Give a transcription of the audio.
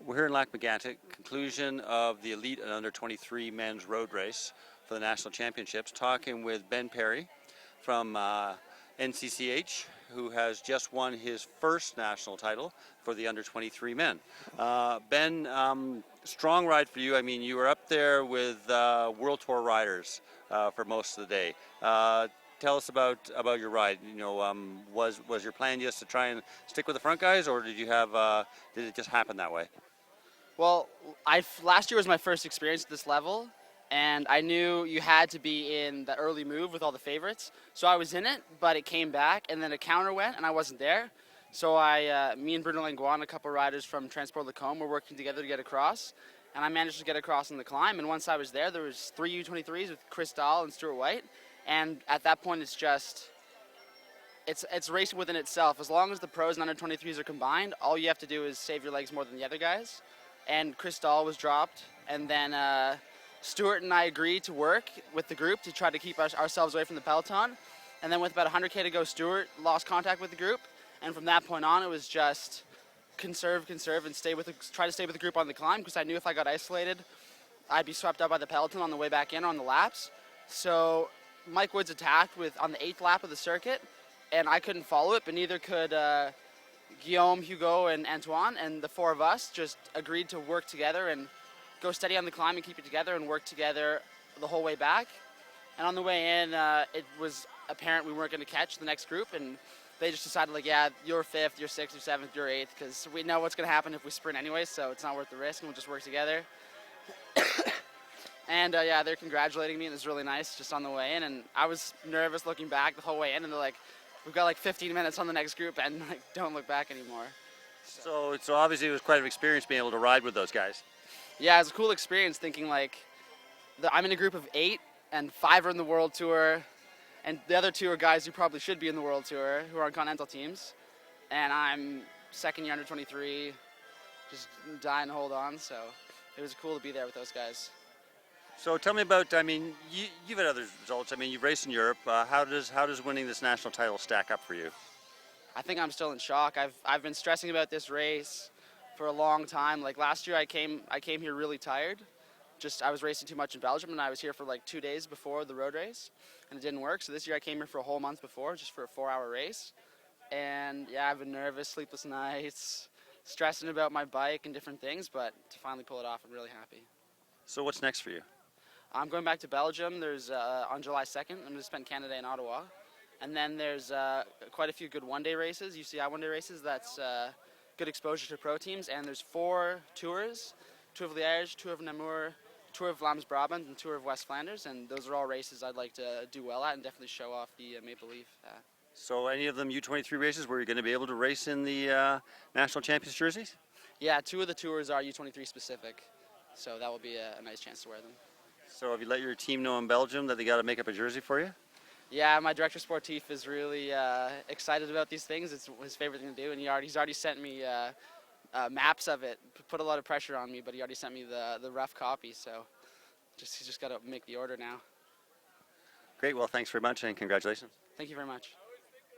We're here in Lac-Megantic, conclusion of the Elite and Under 23 men's road race for the national championships, talking with Ben Perry from NCCH, who has just won his first national title for the Under 23 men. Ben, strong ride for you. I mean, you were up there with World Tour riders for most of the day. Tell us about your ride. You know, was your plan just to try and stick with the front guys, or did you have did it just happen that way? Well, last year was my first experience at this level, and I knew you had to be in the early move with all the favorites. So I was in it, but it came back, and then a counter went, and I wasn't there. So me and Bruno Langlois and a couple riders from Transport Lacombe were working together to get across, and I managed to get across on the climb. And once I was there was 3 U23s with Chris Dahl and Stuart White, and at that point it's just it's racing within itself. As long as the pros and under 23s are combined, all you have to do is save your legs more than the other guys. And Chris Dahl was dropped, and then Stuart and I agreed to work with the group to try to keep ourselves away from the peloton. And then with about 100K to go, Stuart lost contact with the group, and from that point on, it was just conserve, and try to stay with the group on the climb, because I knew if I got isolated, I'd be swept up by the peloton on the way back in on the laps. So Mike Woods attacked on the 8th lap of the circuit, and I couldn't follow it, but neither could Guillaume, Hugo, and Antoine, and the 4 of us just agreed to work together and go steady on the climb and keep it together and work together the whole way back. And on the way in, it was apparent we weren't going to catch the next group, and they just decided, like, yeah, you're 5th, you're 6th, you're 7th, you're 8th, because we know what's going to happen if we sprint anyway, so it's not worth the risk, and we'll just work together. And yeah, they're congratulating me, and it was really nice just on the way in, and I was nervous looking back the whole way in, and they're like, we've got like 15 minutes on the next group, and like, don't look back anymore. So obviously it was quite an experience being able to ride with those guys. Yeah, it was a cool experience thinking like, I'm in a group of 8, and 5 are in the World Tour, and the other 2 are guys who probably should be in the World Tour, who are on continental teams, and I'm second year under 23, just dying to hold on, so it was cool to be there with those guys. So tell me about, I mean, you've had other results. I mean, you've raced in Europe. How does winning this national title stack up for you? I think I'm still in shock. I've been stressing about this race for a long time. Like last year I came here really tired. I was racing too much in Belgium, and I was here for like 2 days before the road race, and it didn't work. So this year I came here for a whole month before, just for a 4-hour race. And yeah, I've been nervous, sleepless nights, stressing about my bike and different things, but to finally pull it off, I'm really happy. So what's next for you? I'm going back to Belgium. There's on July 2nd, I'm going to spend Canada in Ottawa. And then there's quite a few good one-day races, UCI one-day races. That's good exposure to pro teams. And there's 4 tours, Tour of Liège, Tour of Namur, Tour of Vlaams Brabant, and Tour of West Flanders. And those are all races I'd like to do well at and definitely show off the Maple Leaf. So any of them U23 races where you're going to be able to race in the national champions jerseys? Yeah, 2 of the tours are U23 specific. So that will be a nice chance to wear them. So have you let your team know in Belgium that they got to make up a jersey for you? Yeah, my director sportif is really excited about these things. It's his favorite thing to do, and he's already sent me maps of it. Put a lot of pressure on me, but he already sent me the rough copy. So he's just got to make the order now. Great. Well, thanks very much, and congratulations. Thank you very much.